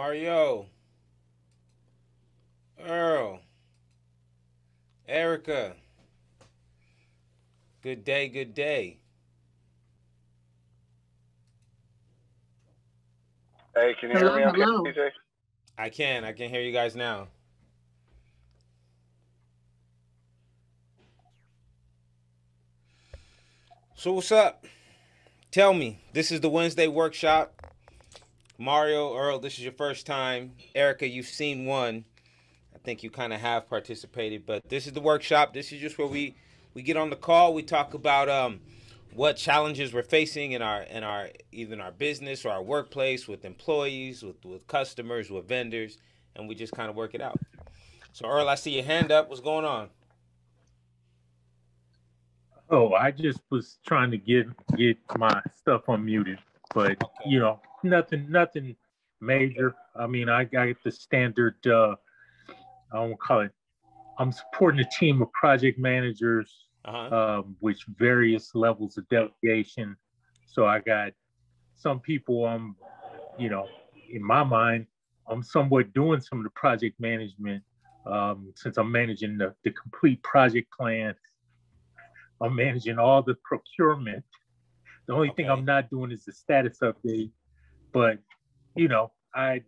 Mario, Earl, Erica. Good day, good day. Hey, can you hear Hello, me okay, hello. TJ? I can hear you guys now. So what's up? Tell me. This is the Wednesday workshop. Mario, Earl, this is your first time. Erica, you've seen one. I think you kind of have participated, but this is the workshop. This is just where we get on the call. We talk about what challenges we're facing in our either in our business or our workplace with employees, with customers, with vendors, and we just kind of work it out. So Earl, I see your hand up. What's going on? Oh, I just was trying to get my stuff unmuted, but Okay. nothing major. I mean, I got the standard. I won't call it. I'm supporting a team of project managers, Uh huh. which various levels of delegation. So I got some people. You know, in my mind, I'm somewhat doing some of the project management since I'm managing the complete project plan. I'm managing all the procurement. The only thing I'm Okay. not doing is the status update, but I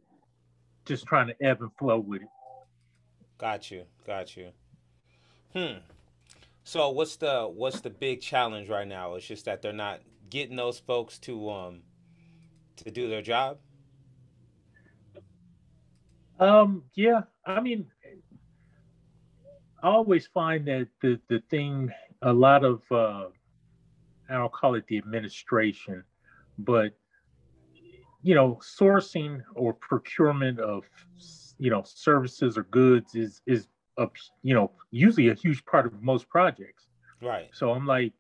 just trying to ebb and flow with it. Got you. Got you. Hmm. So what's the big challenge right now? It's just that they're not getting those folks to do their job. Yeah, I mean, I always find that the thing, a lot of I don't call it the administration, but sourcing or procurement of services or goods is a usually a huge part of most projects. Right. So I'm like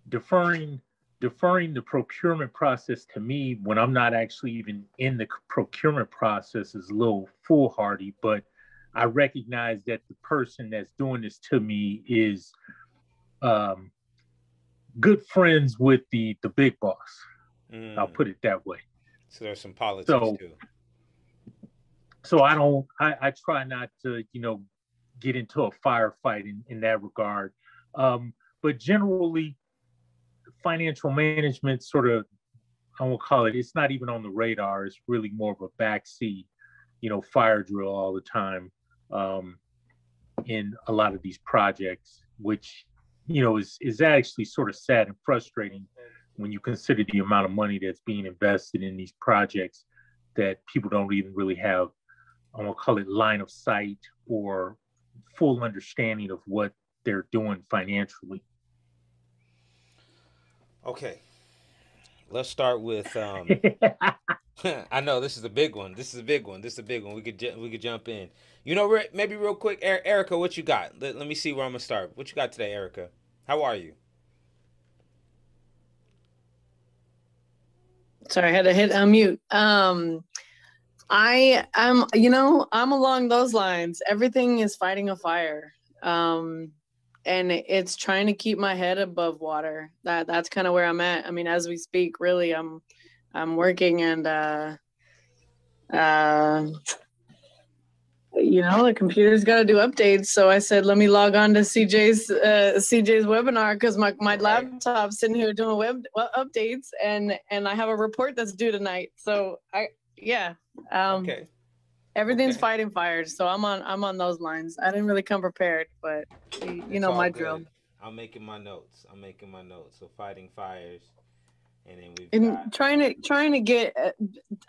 deferring deferring the procurement process to me when I'm not actually even in the procurement process is a little foolhardy, but I recognize that the person that's doing this to me is um, good friends with the big boss. I'll Mm. put it that way. So there's some politics So too. I don't I try not to get into a firefight in that regard. But generally, financial management sort of, I won't call it, it's not even on the radar. It's really more of a backseat, fire drill all the time um, in a lot of these projects, which, is actually sort of sad and frustrating when you consider the amount of money that's being invested in these projects that people don't even really have, I'm going to call it line of sight or full understanding of what they're doing financially. Okay. Let's start with I know this is a big one. This is a big one. This is a big one. We could jump in. Maybe real quick, Erica, what you got? Let me see where I'm gonna start. What you got today, Erica? How are you? Sorry, I had to hit unmute. I am, I'm along those lines. Everything is fighting a fire. And it's trying to keep my head above water. That's kind of where I'm at. I mean, as we speak, really, I'm working and uh the computer's got to do updates. So I said, let me log on to CJ's webinar because my Right. laptop's sitting here doing updates and I have a report that's due tonight. So yeah, um, Okay. everything's Okay. fighting fires. So I'm on those lines. I didn't really come prepared, but It's all my drill. good. I'm making my notes. I'm making my notes. So fighting fires, and then we've got And trying to get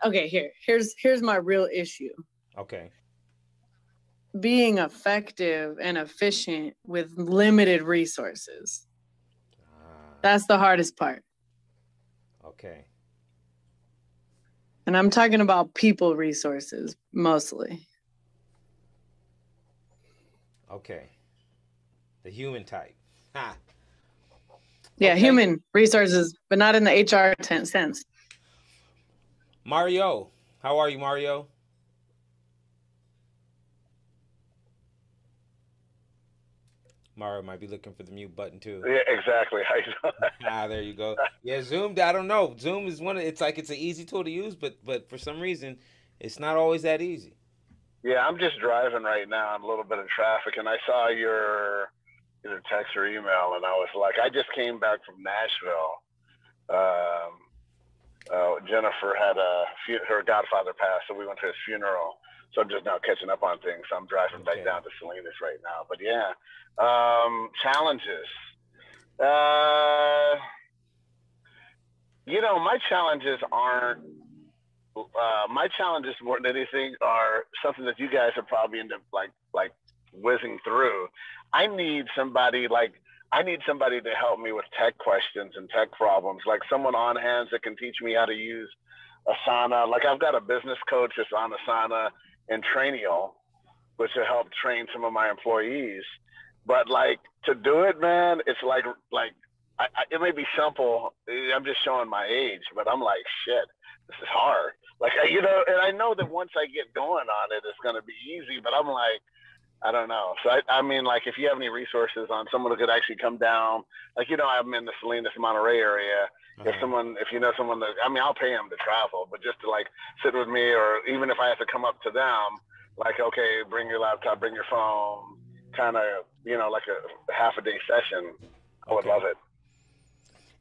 okay. Here's my real issue. okay. Being effective and efficient with limited resources. Ah, That's the hardest part. okay. And I'm talking about people resources mostly. Okay. The human type. Ha. Yeah, Okay. human resources, but not in the HR sense. Mario, how are you, Mario? Mario might be looking for the mute button too. Yeah, exactly. How you doing? There you go. Yeah, Zoom. I don't know. Zoom is one of. It's like it's an easy tool to use, but for some reason, it's not always that easy. Yeah, I'm just driving right now in a little bit of traffic, and I saw your either text or email, and I was like, I just came back from Nashville. Jennifer had her godfather passed, so we went to his funeral. So I'm just now catching up on things. So I'm driving back down to Salinas right now. But yeah, challenges. My challenges aren't. My challenges more than anything are something that you guys are probably end up like whizzing through. I need somebody like I need somebody to help me with tech questions and tech problems, like someone on hands that can teach me how to use Asana. Like I've got a business coach that's on Asana and Trainio, which will help train some of my employees. But like to do it, man, it's like it may be simple. I'm just showing my age, but I'm like, shit, this is hard. Like and I know that once I get going on it, it's gonna be easy. But I'm like, I don't know. So I mean, like, if you have any resources on someone who could actually come down, like, I'm in the Salinas, Monterey area. If you know someone that, I mean, I'll pay them to travel, but just to like sit with me, or even if I have to come up to them, like, okay, bring your laptop, bring your phone, kind of, like a half a day session. I would love it.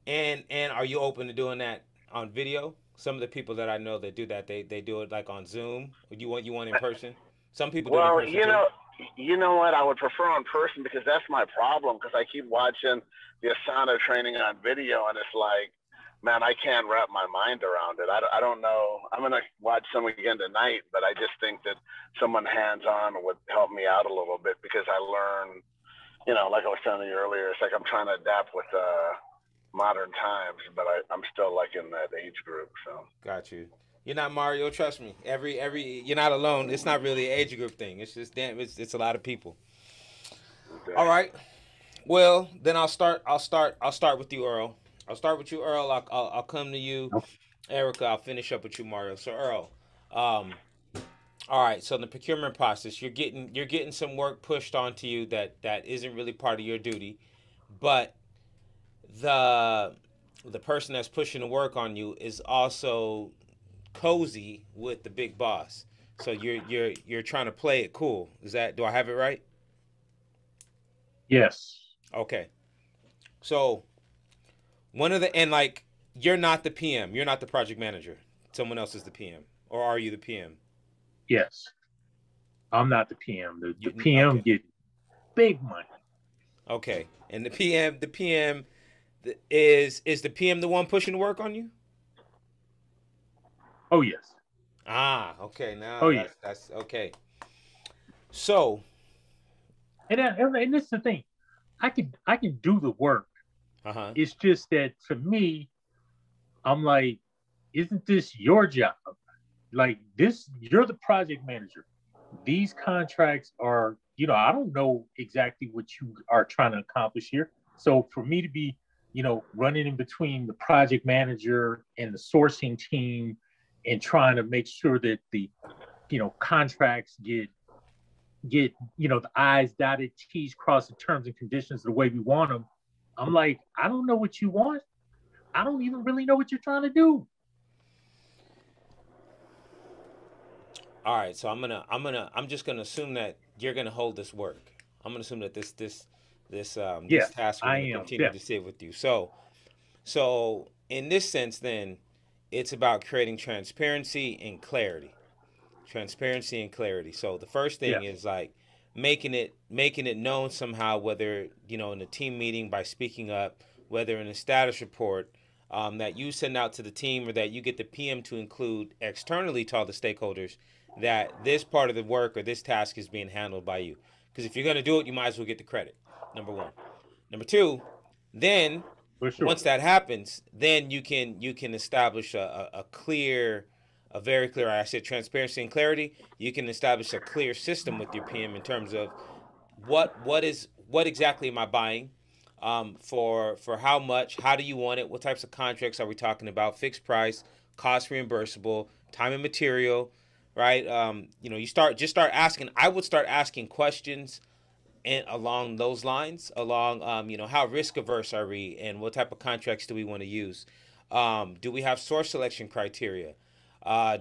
And are you open to doing that on video? Some of the people that I know that do that, they do it like on Zoom. You want in person? Some people do it in person too. You know what? I would prefer on person because that's my problem. Because I keep watching the Asana training on video, and it's like, man, I can't wrap my mind around it. I don't know. I'm gonna watch some again tonight, but I just think that someone hands-on would help me out a little bit because I learn, like I was telling you earlier, it's like I'm trying to adapt with modern times, but I'm still like in that age group. So got you. You're not Mario. Trust me. Every you're not alone. It's not really an age group thing. It's just it's a lot of people. Okay. All right. Well, then I'll start with you, Earl. I'll start with you, Earl. I'll come to you, Erica. I'll finish up with you, Mario. So Earl, all right. So in the procurement process, you're getting some work pushed onto you that isn't really part of your duty, but the person that's pushing the work on you is also cozy with the big boss. So you're trying to play it cool. Do I have it right? Yes. Okay. So you're not the PM, you're not the project manager. Someone else is the PM, or are you the PM? Yes. I'm not the PM. The PM get big money. Okay. And the PM is the PM the one pushing the work on you? Oh yes. Okay. Now that's okay. So, and this is the thing, I can do the work. It's just that for me, I'm like, isn't this your job? Like this, you're the project manager. These contracts are, I don't know exactly what you are trying to accomplish here. So for me to be, running in between the project manager and the sourcing team and trying to make sure that the, contracts get, the I's dotted, T's crossed, the terms and conditions the way we want them. I'm like, I don't know what you want. I don't even really know what you're trying to do. All right, so I'm just gonna assume that you're gonna hold this work. I'm gonna assume that this task will continue to sit with you. So in this sense, then it's about creating transparency and clarity. Transparency and clarity. So the first thing is like making it known somehow, whether in a team meeting by speaking up, whether in a status report that you send out to the team, or that you get the PM to include externally to all the stakeholders, that this part of the work or this task is being handled by you. Because if you're going to do it, you might as well get the credit. Number one. Number two, then once that happens, then you can establish a very clear, I said transparency and clarity. You can establish a clear system with your PM in terms of what exactly am I buying, for how much, how do you want it, what types of contracts are we talking about, fixed price, cost reimbursable, time and material, right? You start asking. I would start asking questions and along those lines, how risk averse are we, and what type of contracts do we want to use? Do we have source selection criteria?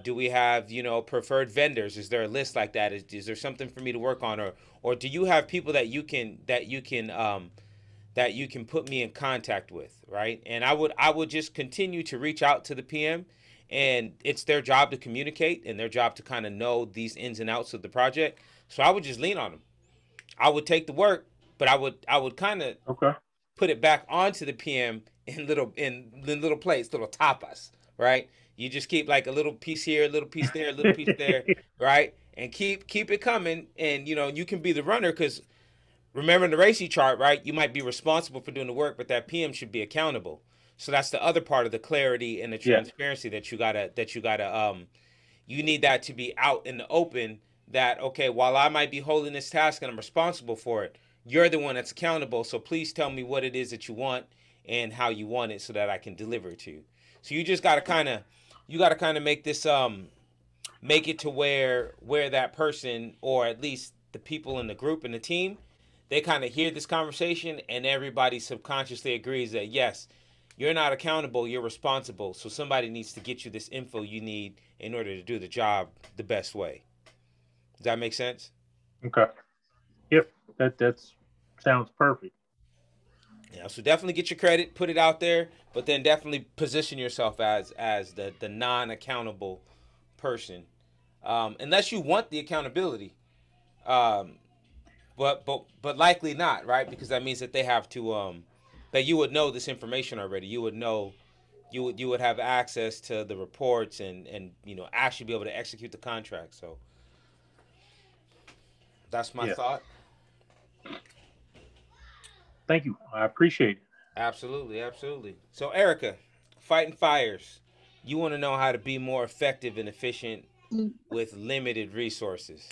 Do we have, you know, preferred vendors? Is there a list like that? Is there something for me to work on, or do you have people that you can put me in contact with, right? And I would just continue to reach out to the PM, and it's their job to communicate and their job to kind of know these ins and outs of the project. So I would just lean on them. I would take the work, but I would kind of Okay. put it back onto the PM in little plates, little tapas, right? You just keep like a little piece here, a little piece there, a little piece there, right? And keep it coming, and you know you can be the runner because remember in the Racy chart, right? You might be responsible for doing the work, but that PM should be accountable. So that's the other part of the clarity and the Yeah. transparency you need that to be out in the open. That okay, while I might be holding this task and I'm responsible for it, you're the one that's accountable. So please tell me what it is that you want and how you want it, so that I can deliver it to you. So you just gotta kind of make this make it to where that person, or at least the people in the group and the team, they kind of hear this conversation and everybody subconsciously agrees that yes, you're not accountable, you're responsible. So somebody needs to get you this info you need in order to do the job the best way. Does that make sense? Okay. Yep. That's sounds perfect. Yeah, so definitely get your credit, put it out there, but then definitely position yourself as the non-accountable person, unless you want the accountability. Um, but likely not, right? Because that means that they have to that you would know this information already. You would know you would have access to the reports and you know actually be able to execute the contract. So that's my Yeah. thought. Thank you. I appreciate it. Absolutely, absolutely. So Erica, fighting fires. You want to know how to be more effective and efficient with limited resources.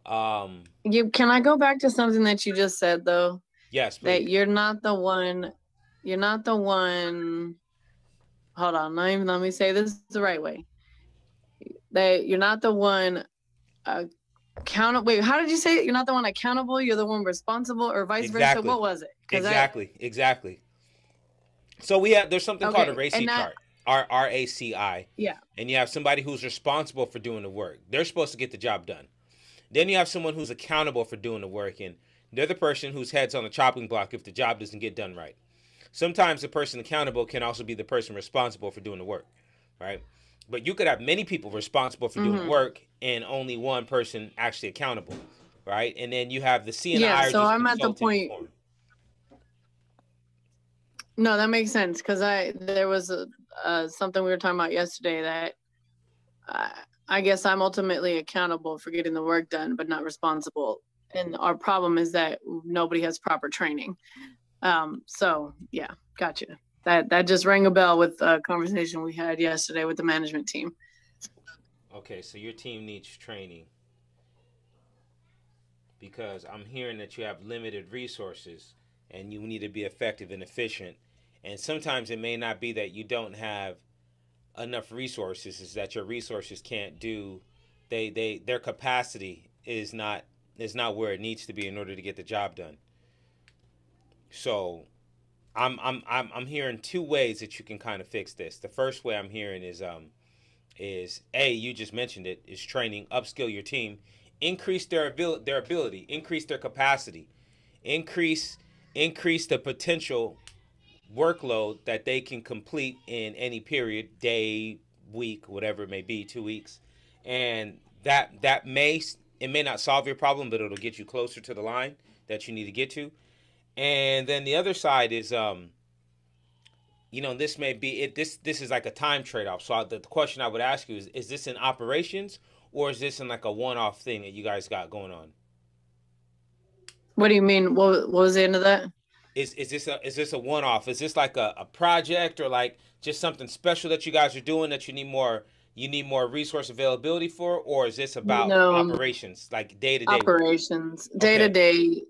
Can I go back to something that you just said though? Yes, That please. you're not the one. Hold on, let me say this the right way. That you're not the one Wait, how did you say it? You're not the one accountable, you're the one responsible, or vice versa. Exactly. What was it? Exactly. So there's something called a RACI chart. RACI. Yeah. And you have somebody who's responsible for doing the work. They're supposed to get the job done. Then you have someone who's accountable for doing the work, and they're the person whose head's on the chopping block if the job doesn't get done right. Sometimes the person accountable can also be the person responsible for doing the work, right? But you could have many people responsible for doing the work and only one person actually accountable, right? And then you have the C and I. Yeah, so I'm at the point. No, that makes sense because there was something we were talking about yesterday that I guess I'm ultimately accountable for getting the work done, but not responsible. And our problem is that nobody has proper training. So yeah, gotcha. That just rang a bell with a conversation we had yesterday with the management team. Okay, so your team needs training because I'm hearing that you have limited resources and you need to be effective and efficient. And sometimes it may not be that you don't have enough resources, is that your resources can't do their capacity is not where it needs to be in order to get the job done. So I'm hearing two ways that you can kind of fix this. The first way I'm hearing is you just mentioned it, is training, upskill your team, increase their ability, increase their capacity, increase the potential workload that they can complete in any period, day, week, whatever it may be, 2 weeks, and that may not solve your problem, but it'll get you closer to the line that you need to get to. And then the other side is, this may be it. This is like a time trade-off. So the question I would ask you is this in operations or is this in like a one-off thing that you guys got going on? What do you mean? What was the end of that? Is this a one-off? Is this like a project or like just something special that you guys are doing that you need more resource availability for, or is this about operations, like day-to-day operations, day-to-day?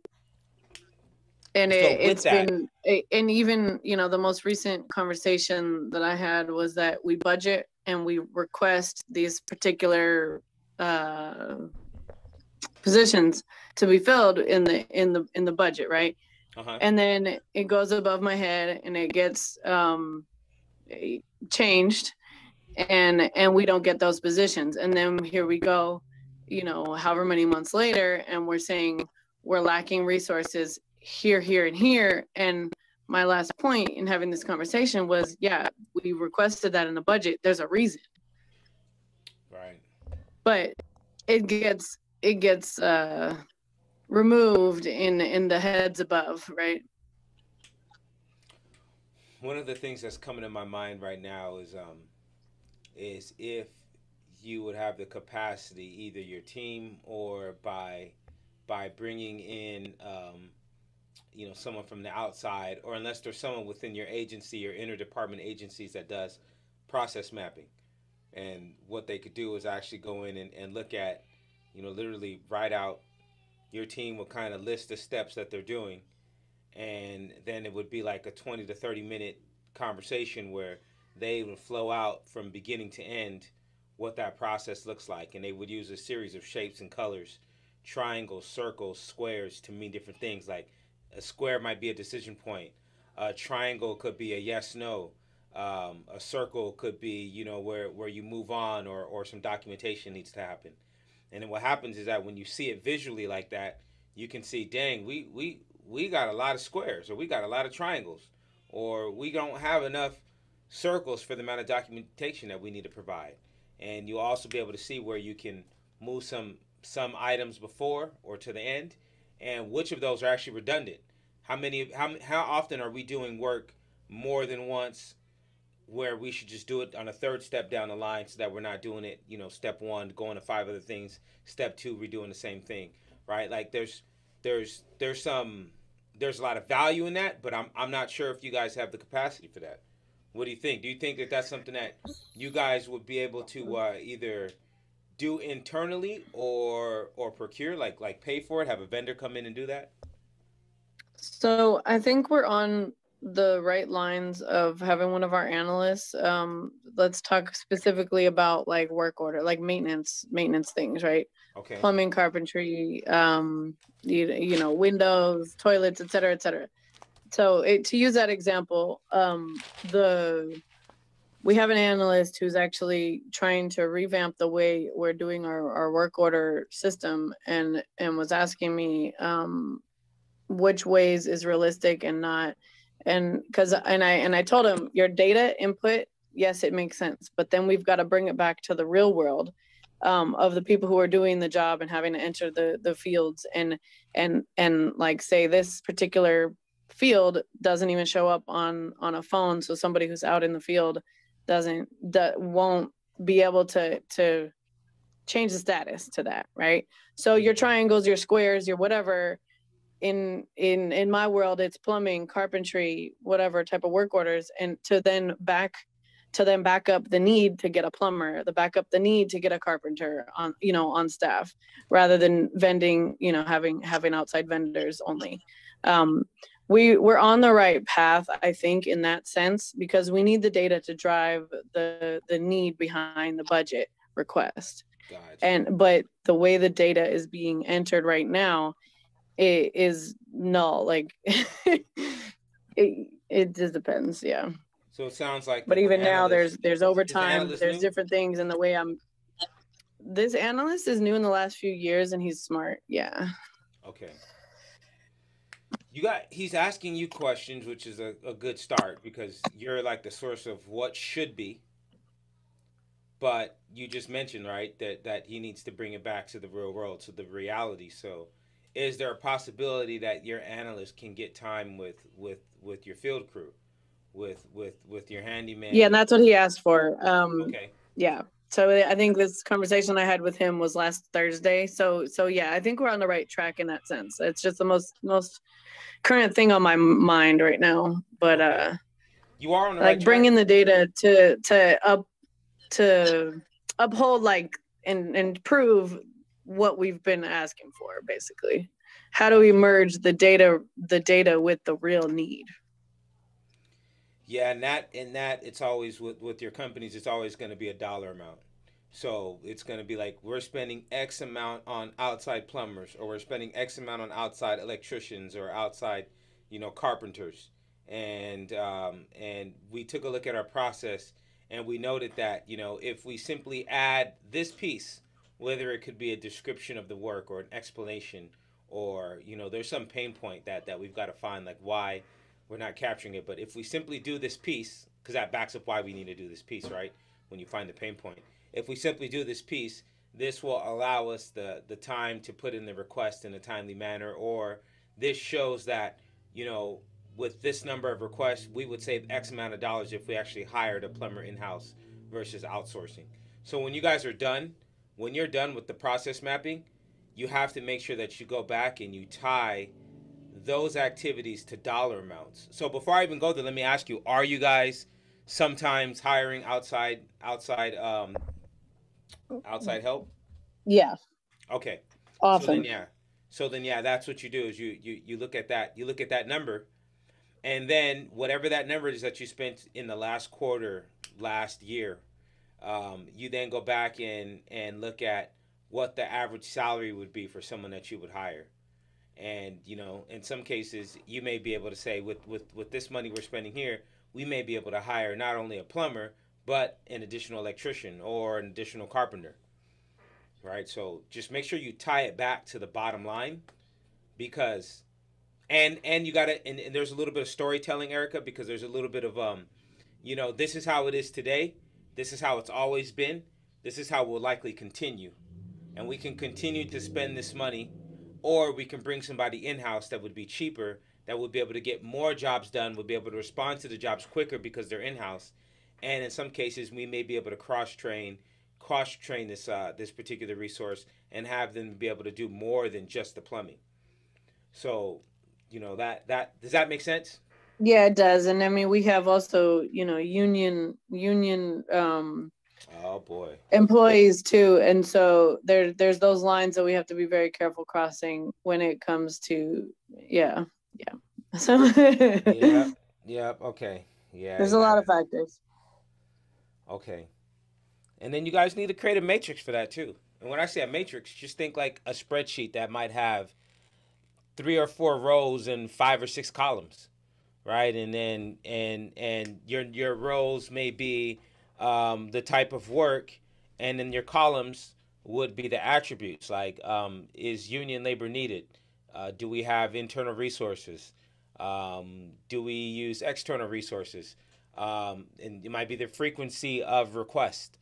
And so it's been, and even, the most recent conversation that I had was that we budget and we request these particular positions to be filled in the budget, right? Uh-huh. And then it goes above my head and it gets changed. and we don't get those positions. And then here we go, however many months later, and we're saying we're lacking resources here, here, and here. And my last point in having this conversation was, yeah, we requested that in the budget. There's a reason. Right. But it gets removed in the heads above, right? One of the things that's coming to my mind right now is if you would have the capacity, either your team or by bringing in someone from the outside, or unless there's someone within your agency or interdepartment agencies that does process mapping, and what they could do is actually go in and look at, literally write out, your team will kind of list the steps that they're doing, and then it would be like a 20 to 30 minute conversation where they would flow out from beginning to end what that process looks like, and they would use a series of shapes and colors, triangles, circles, squares, to mean different things. Like a square might be a decision point, a triangle could be a yes no, a circle could be, where you move on, or some documentation needs to happen. And then what happens is that when you see it visually like that, you can see, dang, we got a lot of squares, or we got a lot of triangles, or we don't have enough circles for the amount of documentation that we need to provide. And you'll also be able to see where you can move some items before or to the end, and which of those are actually redundant. How often are we doing work more than once, where we should just do it on a third step down the line, so that we're not doing it, step one, going to five other things, step two, redoing the same thing, right? Like there's a lot of value in that, but I'm not sure if you guys have the capacity for that. What do you think? Do you think that that's something that you guys would be able to either do internally, or procure, like pay for it, have a vendor come in and do that? So I think we're on the right lines of having one of our analysts. Let's talk specifically about like work order, like maintenance things, right? Okay. Plumbing, carpentry, windows, toilets, et cetera, et cetera. So to use that example, we have an analyst who's actually trying to revamp the way we're doing our work order system, and was asking me which ways is realistic and not. And I told him, your data input, yes, it makes sense, but then we've got to bring it back to the real world, of the people who are doing the job and having to enter the fields, and like, say this particular field doesn't even show up on a phone, so somebody who's out in the field won't be able to change the status to that, right? So your triangles, your squares, your whatever, in my world, it's plumbing, carpentry, whatever type of work orders, and to then back up the need to get a plumber, the back up the need to get a carpenter on staff, rather than vending, having outside vendors only. We're on the right path, I think, in that sense, because we need the data to drive the need behind the budget request. Gotcha. But the way the data is being entered right now, it is null. Like it just depends, yeah. So it sounds like. But even now, there's overtime, there's new? different things in the way this analyst is new in the last few years, and he's smart, yeah. Okay. He's asking you questions, which is a good start, because you're like the source of what should be. But you just mentioned, right, that he needs to bring it back to the real world, to the reality. So is there a possibility that your analyst can get time with your field crew, with your handyman? Yeah, and that's what he asked for. Okay. Yeah. So I think this conversation I had with him was last Thursday. So yeah, I think we're on the right track in that sense. It's just the most current thing on my mind right now. But okay. You are on the like right track. bringing the data to uphold, like, and prove what we've been asking for, basically. How do we merge the data with the real need? Yeah, and that it's always with your companies, it's always going to be a dollar amount. So it's going to be like, we're spending X amount on outside plumbers, or we're spending X amount on outside electricians, or outside, carpenters, and we took a look at our process, and we noted that, if we simply add this piece, whether it could be a description of the work or an explanation, or there's some pain point that we've got to find, like why we're not capturing it. But if we simply do this piece, because that backs up why we need to do this piece, right? When you find the pain point, if we simply do this piece, this will allow us the time to put in the request in a timely manner, or this shows that, with this number of requests, we would save X amount of dollars if we actually hired a plumber in-house versus outsourcing. So when you guys are done, when you're done with the process mapping, you have to make sure that you go back and you tie those activities to dollar amounts. So before I even go there, let me ask you: are you guys sometimes hiring outside help? Yeah, Okay. So then often. yeah. So then yeah, that's what you do is you look at that. You look at that number, and then whatever that number is that you spent in the last quarter, last year, you then go back and look at what the average salary would be for someone that you would hire. And in some cases, you may be able to say, with this money we're spending here, we may be able to hire not only a plumber but an additional electrician or an additional carpenter, right? So just make sure you tie it back to the bottom line, because and you gotta, and there's a little bit of storytelling, Erica, because there's a little bit of this is how it is today, this is how it's always been, this is how we'll likely continue, and we can continue to spend this money, or we can bring somebody in-house that would be cheaper, that would be able to get more jobs done, would be able to respond to the jobs quicker because they're in-house. And in some cases we may be able to cross train this particular resource and have them be able to do more than just the plumbing. So that does that make sense? Yeah, it does. And I mean, we have also, union Oh boy. employees too. And so there's those lines that we have to be very careful crossing when it comes to, yeah, yeah. So Yeah. Yeah. Okay. Yeah. there's a lot Yeah. of factors. Okay. And then you guys need to create a matrix for that too. And when I say a matrix, just think like a spreadsheet that might have 3 or 4 rows and 5 or 6 columns, right? And then and your rows may be the type of work, and then your columns would be the attributes, like is union labor needed? Do we have internal resources? Do we use external resources? And it might be the frequency of request,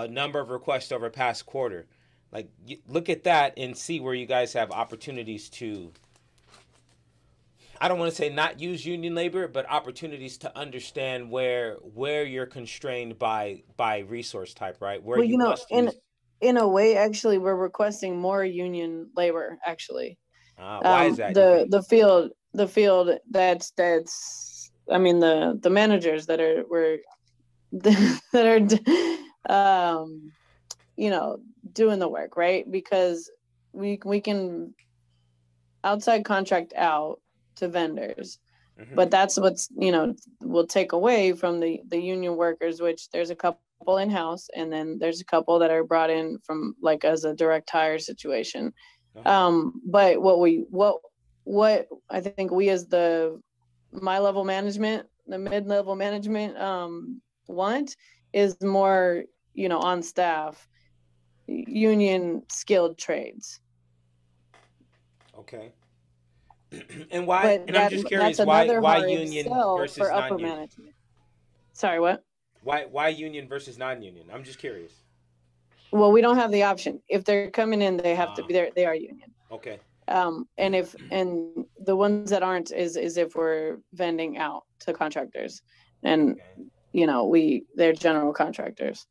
number of requests over past quarter. Like, look at that and see where you guys have opportunities to, I don't want to say not use union labor, but opportunities to understand where you're constrained by resource type, right? Where Well, you must in use. a way, actually, we're requesting more union labor. Actually, Why is that, you think? the field that's I mean, the managers that are were that are doing the work, right? Because we can outside contract out to vendors, Hmm. but that's what's will take away from the union workers, which there's a couple in house, and then there's a couple that are brought in from, like, as a direct hire situation. Uh-huh. But what I think we, as the my level management, the mid-level management, want is more, on staff union skilled trades. Okay. And why? But And I'm just that's curious, why another why hard union sell versus for upper non-union? management. Sorry, what? Why union versus non-union? I'm just curious. Well, we don't have the option. If they're coming in, they have to Ah, be there. They are union. okay. And the ones that aren't is if we're vending out to contractors, and Okay. they're general contractors.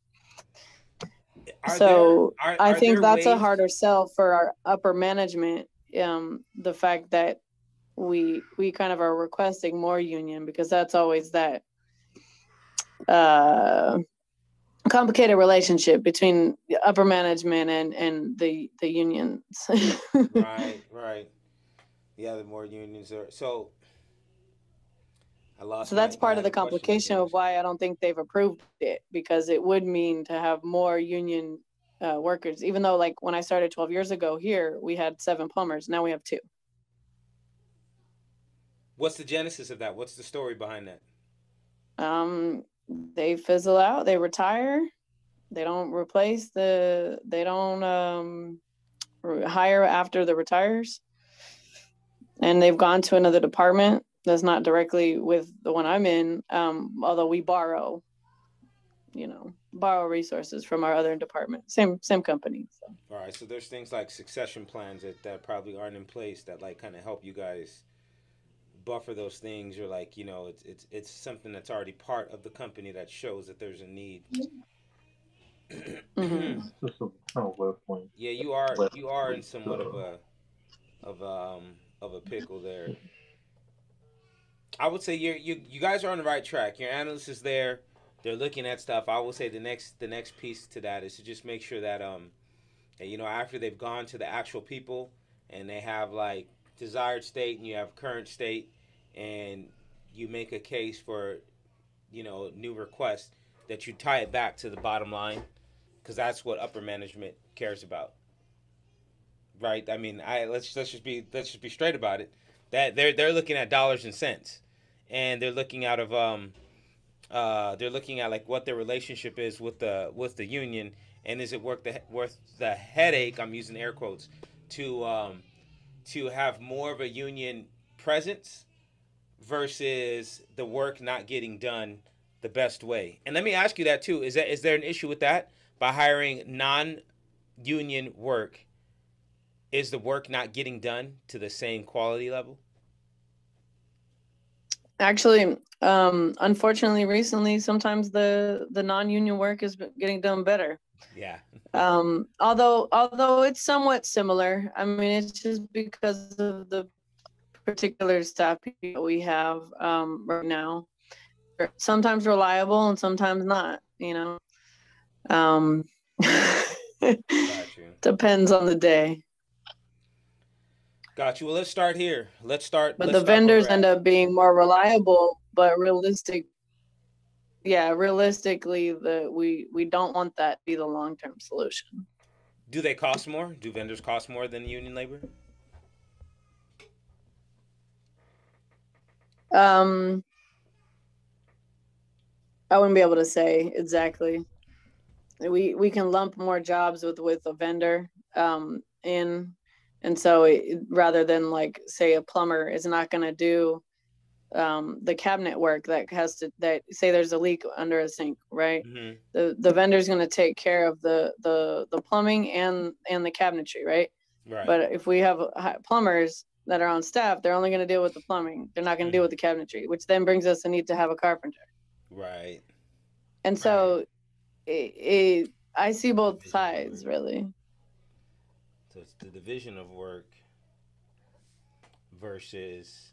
Are there So are I are think there that's a ways? harder sell for our upper management. The fact that we kind of are requesting more union, because that's always that uh complicated relationship between the upper management and the unions. Right, right. Yeah, the more unions are. So I lost So my. that's I part of had the a question I was complication gonna of ask you. why I don't think they've approved it, because it would mean to have more union workers, even though, like, when I started 12 years ago here, we had 7 plumbers. Now we have 2. What's the genesis of that? What's the story behind that? they fizzle out, they retire, they don't replace they don't hire after the retires, and they've gone to another department that's not directly with the one I'm in, although we borrow resources from our other department, same company. So. All right, so there's things like succession plans that probably aren't in place that like kind of help you guys buffer those things, or like it's something that's already part of the company that shows that there's a need. Mm-hmm. Yeah, you are in somewhat of of a pickle there. I would say you guys are on the right track. Your analyst is there. They're looking at stuff. I will say the next piece to that is to just make sure that after they've gone to the actual people and they have like desired state and you have current state, and you make a case for new requests, that you tie it back to the bottom line, because that's what upper management cares about, right? I mean, let's just be straight about it. That they're looking at dollars and cents, and they're looking at like what their relationship is with the union, and is it worth the headache? I'm using air quotes to have more of a union presence versus the work not getting done the best way. And let me ask you that too: is there an issue with that by hiring non-union work? Is the work not getting done to the same quality level? Actually, unfortunately, recently, sometimes the non-union work is getting done better. Yeah. Although it's somewhat similar. I mean, it's just because of the particular staff people we have right now. They're sometimes reliable and sometimes not. Got you. Depends on the day. Got you. Well, let's start here. But the vendors end up being more reliable, but realistically, we don't want that to be the long-term solution. Do they cost more? Do vendors cost more than union labor? I wouldn't be able to say exactly. We can lump more jobs with a vendor in, and so rather than like say a plumber is not going to do the cabinet work that say there's a leak under a sink, right? Mm-hmm. The vendor's going to take care of the plumbing and the cabinetry, right? Right. But if we have plumbers that are on staff, they're only going to deal with the plumbing. They're not going to deal with the cabinetry, which then brings us the need to have a carpenter. Right. And so I see both sides, really. So it's the division of work versus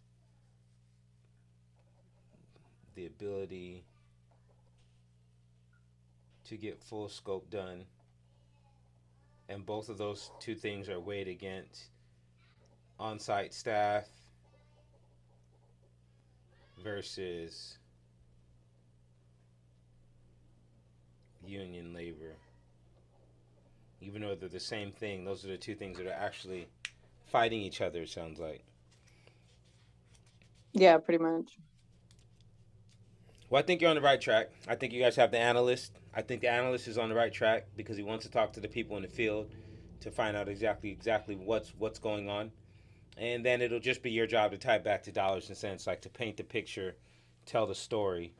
the ability to get full scope done. And both of those two things are weighed against on-site staff versus union labor. Even though they're the same thing, those are the two things that are actually fighting each other, it sounds like. Yeah, pretty much. Well, I think you're on the right track. I think you guys have the analyst. I think the analyst is on the right track because he wants to talk to the people in the field to find out exactly what's going on. And then it'll just be your job to tie it back to dollars and cents, like to paint the picture, tell the story.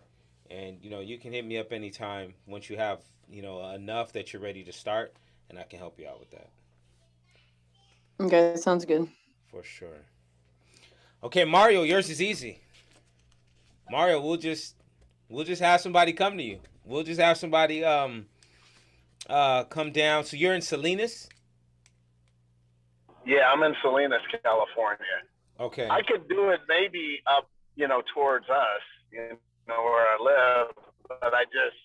And, you can hit me up anytime once you have, enough that you're ready to start, and I can help you out with that. Okay, sounds good. For sure. Okay, Mario, yours is easy. Mario, we'll just have somebody come to you. We'll just have somebody come down. So you're in Salinas? Yeah, I'm in Salinas, California. Okay. I could do it maybe up, towards us, where I live, but I just,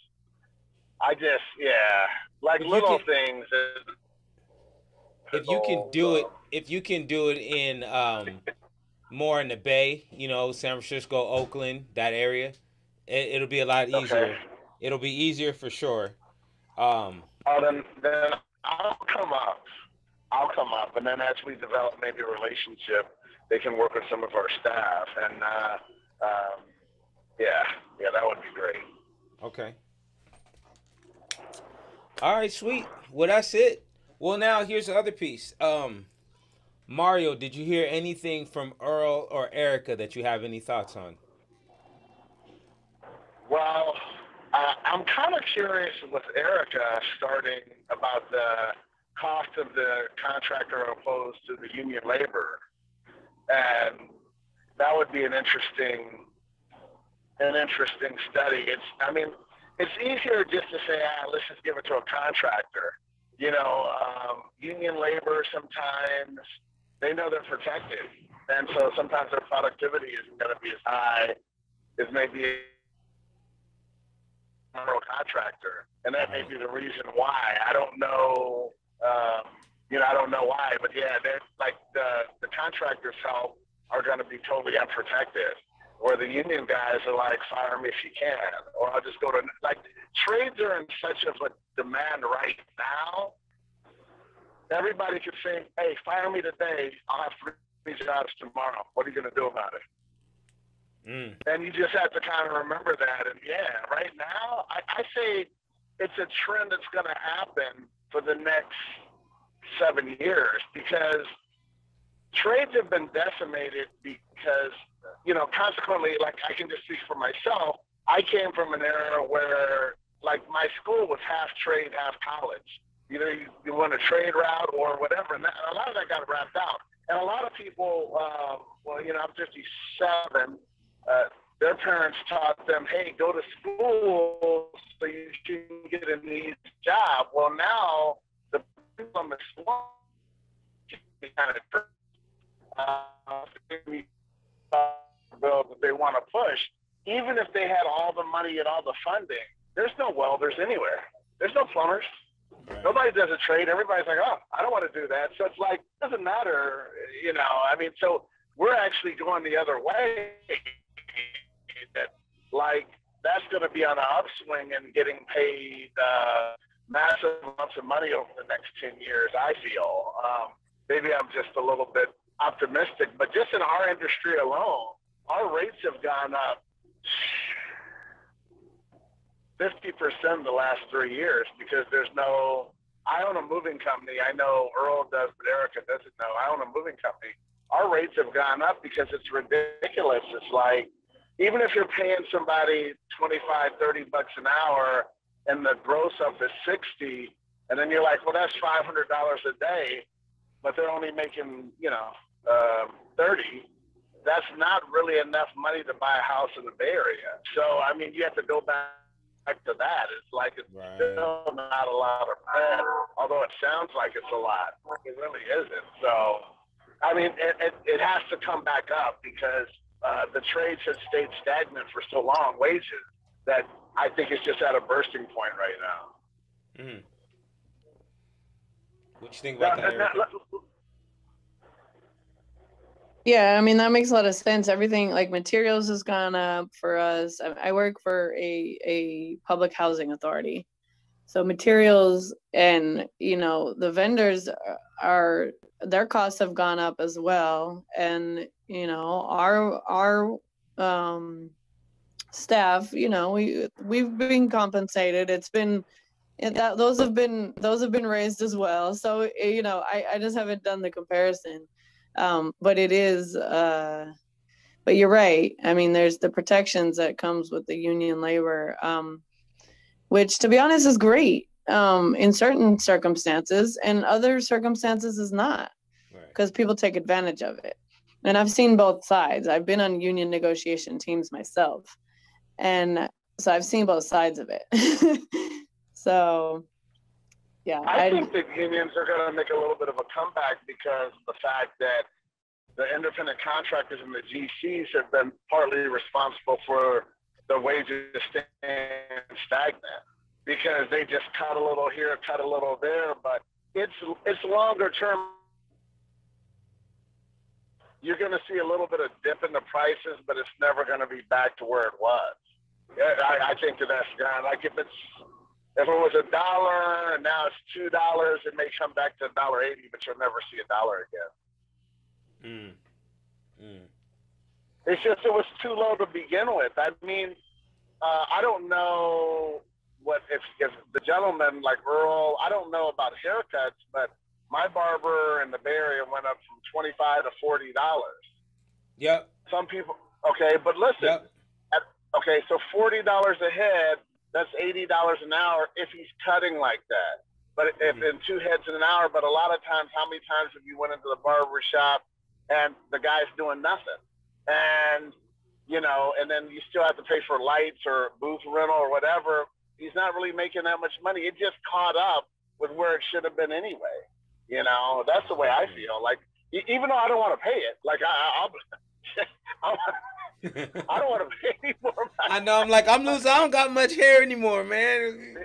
yeah, like little things. If you can do it in more in the Bay, San Francisco, Oakland, that area, it'll be a lot easier. Okay. It'll be easier for sure. Then I'll come up, and then as we develop maybe a relationship, they can work with some of our staff, and yeah, that would be great. Okay. All right, sweet. Well, that's it. Well, now here's the other piece. Mario, did you hear anything from Earl or Erica that you have any thoughts on? Well, I'm kind of curious with Erica starting about the cost of the contractor opposed to the union labor, and that would be an interesting study. I mean, it's easier just to say, let's just give it to a contractor. Union labor sometimes they know they're protected, and so sometimes their productivity isn't going to be as high as maybe a general contractor, and that may be the reason why. I don't know. I don't know why, but yeah, they're like the contractors' help are going to be totally unprotected, where the union guys are like, fire me if you can, or I'll just go to, like, trades are in such of a demand right now. Everybody could say, hey, fire me today, I'll have 3 jobs tomorrow. What are you going to do about it? And you just have to kind of remember that. And yeah, right now, I say it's a trend that's going to happen for the next 7 years, because trades have been decimated because, consequently, like, I can just speak for myself. I came from an era where, like, my school was half trade, half college. You went a trade route or whatever, and a lot of that got wrapped out. And a lot of people, I'm 57, their parents taught them, hey, go to school so you can get a needs job. Well, now the problem is kind of bill that they want to push. Even if they had all the money and all the funding, there's no welders anywhere. There's no plumbers. Right. Nobody does a trade. Everybody's like, oh, I don't want to do that. So it's like, it doesn't matter, so we're actually going the other way. That's going to be on an upswing and getting paid massive amounts of money over the next 10 years, I feel. Maybe I'm just a little bit optimistic, but just in our industry alone, our rates have gone up 50% the last 3 years, because I own a moving company. I know Earl does, but Erica doesn't know. I own a moving company. Our rates have gone up because it's ridiculous. It's like, even if you're paying somebody $25-30 an hour and the gross up is 60, and then you're like, well, that's $500 a day, but they're only making, 30. That's not really enough money to buy a house in the Bay Area. So, I mean, you have to go back to that. It's like, it's still not a lot of bread, although it sounds like it's a lot. It really isn't. So, I mean, it has to come back up, because the trades have stayed stagnant for so long, wages, that I think it's just at a bursting point right now. Mm. What you think about that, Erica? Yeah, I mean, that makes a lot of sense. Everything, like, materials has gone up for us. I work for a public housing authority. So materials and, the vendors their costs have gone up as well. And, our staff, we've been compensated. Those have been raised as well. So, I just haven't done the comparison. But it is, but you're right. I mean, there's the protections that comes with the union labor, which, to be honest, is great in certain circumstances, and other circumstances is not, because people take advantage of it. And I've seen both sides. I've been on union negotiation teams myself, and so I've seen both sides of it. So, yeah. I think the unions are going to make a little bit of a comeback, because of the fact that the independent contractors and the GCs have been partly responsible for the wages staying stagnant, because they just cut a little here, cut a little there. But it's longer term. You're going to see a little bit of dip in the prices, but it's never going to be back to where it was. I think that's gone. Like, if it was $1 and now it's $2, it may come back to $1.80, but you'll never see $1 again. It's just, it was too low to begin with. I mean, I don't know what if the gentleman like Earl. I don't know about haircuts, but my barber in the Bay Area went up from $25 to $40. Yep. Some people, okay, but listen, Yep. okay, so $40 a head, that's $80 an hour if he's cutting like that. But if in 2 heads in an hour, but a lot of times, how many times have you went into the barber shop and the guy's doing nothing? And, you know, and then you still have to pay for lights or booth rental or whatever. He's not really making that much money. It just caught up with where it should have been anyway. You know, that's the way I feel. Like, even though I don't want to pay it, like I don't want to pay anymore. I know. I'm like, I'm losing. I don't got much hair anymore, man.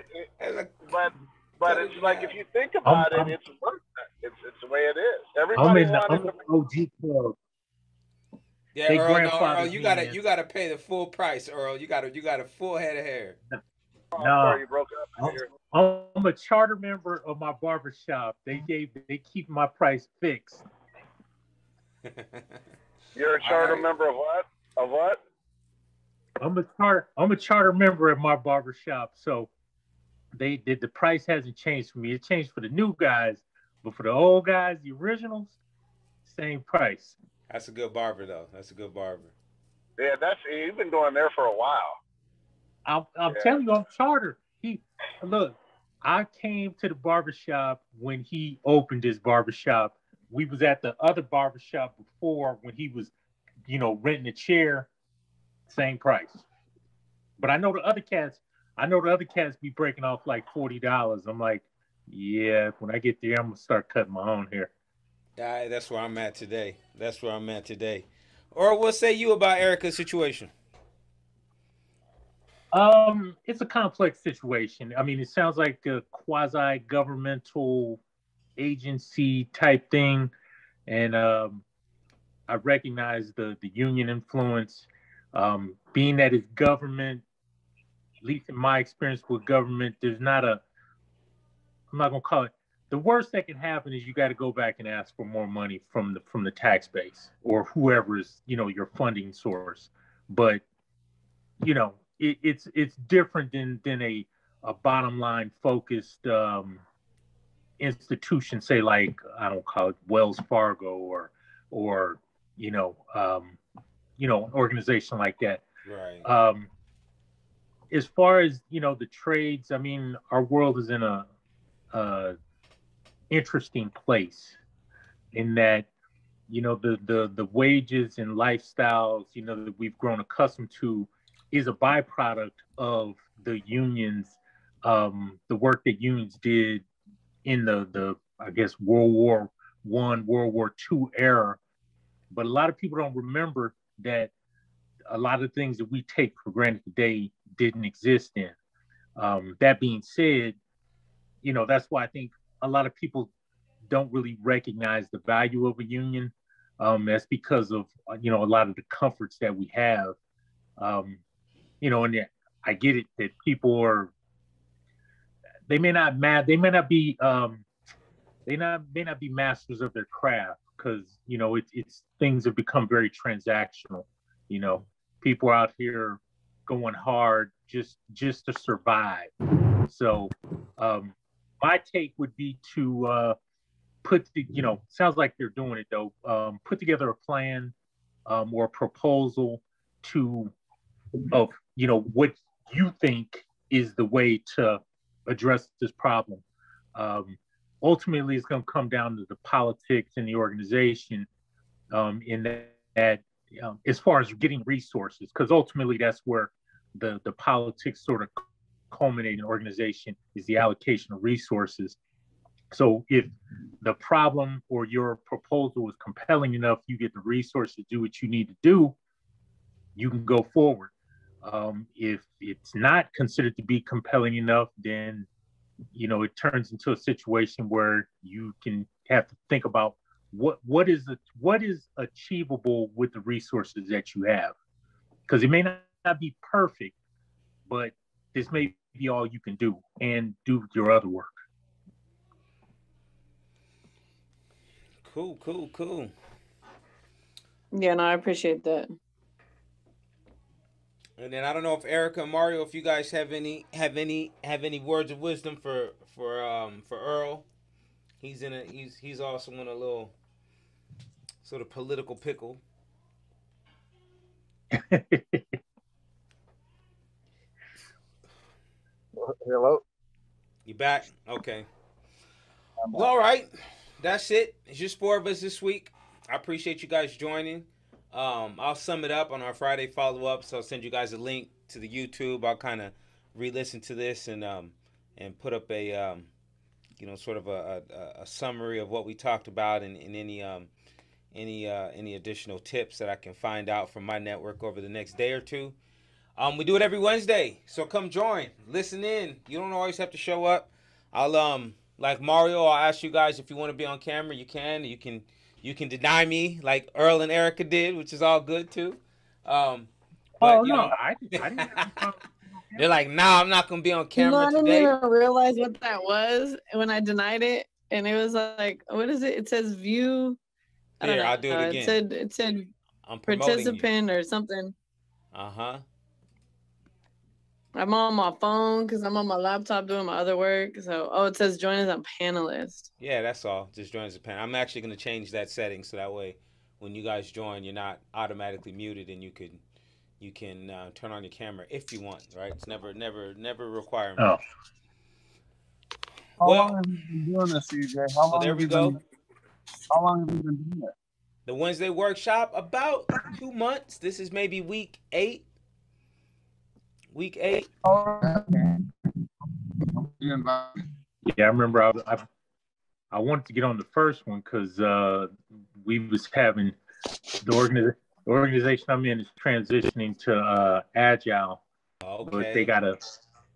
But it's like, if you think about it, it's worth it. It's the way it is. Everybody wanted the OG club. Yeah, Earl, you gotta pay the full price, Earl. You got a full head of hair. No, sorry, you broke up. I'm a charter member of my barbershop. They keep my price fixed. You're a charter member of what? Of what? I'm a charter member at my barbershop, so the price hasn't changed for me. It changed for the new guys, but for the old guys, the originals, same price. That's a good barber, though. That's a good barber. Yeah, you've been going there for a while. I'm telling you, I'm charter. Look, I came to the barbershop when he opened his barbershop. We was at the other barbershop before when he was, renting a chair, same price. But I know the other cats be breaking off like $40. I'm like, yeah, when I get there, I'm gonna start cutting my own hair. That's where I'm at today. Or what say you about Erica's situation? It's a complex situation. I mean, it sounds like a quasi-governmental agency type thing, and I recognize the union influence. Being that it's government, at least in my experience with government, I'm not gonna call it. The worst that can happen is you got to go back and ask for more money from the tax base or whoever is your funding source. But it's different than a bottom line focused institution, say like I don't call it Wells Fargo or an organization like that. Right. As far as the trades, I mean, our world is in a interesting place in that the wages and lifestyles that we've grown accustomed to is a byproduct of the unions, the work that unions did in the I guess World War I, World War II era. But a lot of people don't remember that a lot of things that we take for granted today didn't exist then. That being said, that's why I think a lot of people don't really recognize the value of a union. That's because of a lot of the comforts that we have. And I get it that people may not be masters of their craft because it's things have become very transactional. People are out here going hard just to survive. So my take would be to sounds like they're doing it though. Put together a plan or a proposal of what you think is the way to address this problem. Ultimately, it's going to come down to the politics and the organization in that as far as getting resources, because ultimately that's where the politics sort of culminate in organization is the allocation of resources. So if the problem or your proposal is compelling enough, you get the resources to do what you need to do, you can go forward. If it's not considered to be compelling enough, then it turns into a situation where you can have to think about what is achievable with the resources that you have, because it may not be perfect, but this may be all you can do and do your other work. Cool. Yeah, no, I appreciate that. And then I don't know if Erica and Mario, if you guys have any words of wisdom for Earl. He's also in a little sort of political pickle. Hello. You back? Okay. Well, all right. That's it. It's just 4 of us this week. I appreciate you guys joining. I'll sum it up on our Friday follow-up, so I'll send you guys a link to the YouTube. I'll kind of re-listen to this and put up a sort of a summary of what we talked about and any additional tips that I can find out from my network over the next day or two. We do it every Wednesday, so come join, listen in. You don't always have to show up. I'll like Mario, I'll ask you guys if you want to be on camera. You can. You can deny me like Earl and Erica did, which is all good too. But, I didn't. They're like, nah, I'm not gonna be on camera I didn't today. even realize what that was when I denied it, and it was like, what is it? It says view. I don't know. I'll do it again. It said I'm participant or something. Uh-huh. I'm on my phone because I'm on my laptop doing my other work. So, it says join as a panelist. Yeah, that's all. Just join as a panel. I'm actually going to change that setting so that way when you guys join, you're not automatically muted and you can turn on your camera if you want, right? It's never a requirement. Oh. How long have you been doing this, CJ? How long there we go. How long have you been doing it? The Wednesday workshop, about 2 months. This is maybe week 8. Week 8. Yeah, I remember I wanted to get on the first one because we was having the organization I'm in is transitioning to Agile. Okay. But they got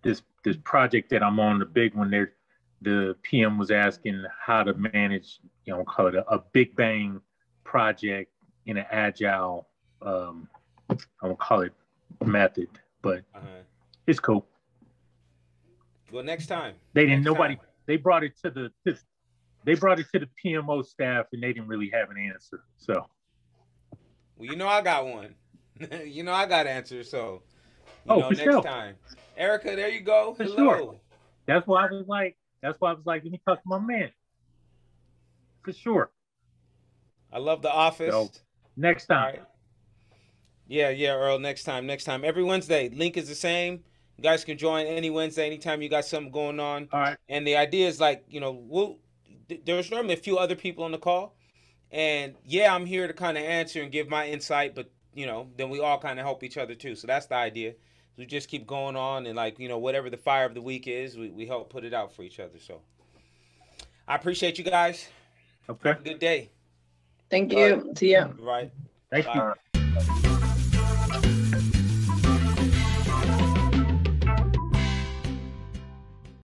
this project that I'm on, the big one there. The PM was asking how to manage, call it a big bang project in an Agile, I won't call it method, but it's cool. Well, next time. They brought it to the PMO staff and they didn't really have an answer. So. Well, I got one. I got answers. So, next time. Erica, there you go. For Hello. sure. That's why I was like, let me talk to my man. For sure. I love The Office. So, next time. Right. Yeah, Earl. Next time. Every Wednesday. Link is the same. You guys can join any Wednesday, anytime you got something going on. All right. And the idea is there's normally a few other people on the call. And yeah, I'm here to kind of answer and give my insight, but then we all kind of help each other too. So that's the idea. We just keep going on and whatever the fire of the week is, we help put it out for each other. So I appreciate you guys. Okay. Have a good day. Thank you. See ya. Right. Thank you.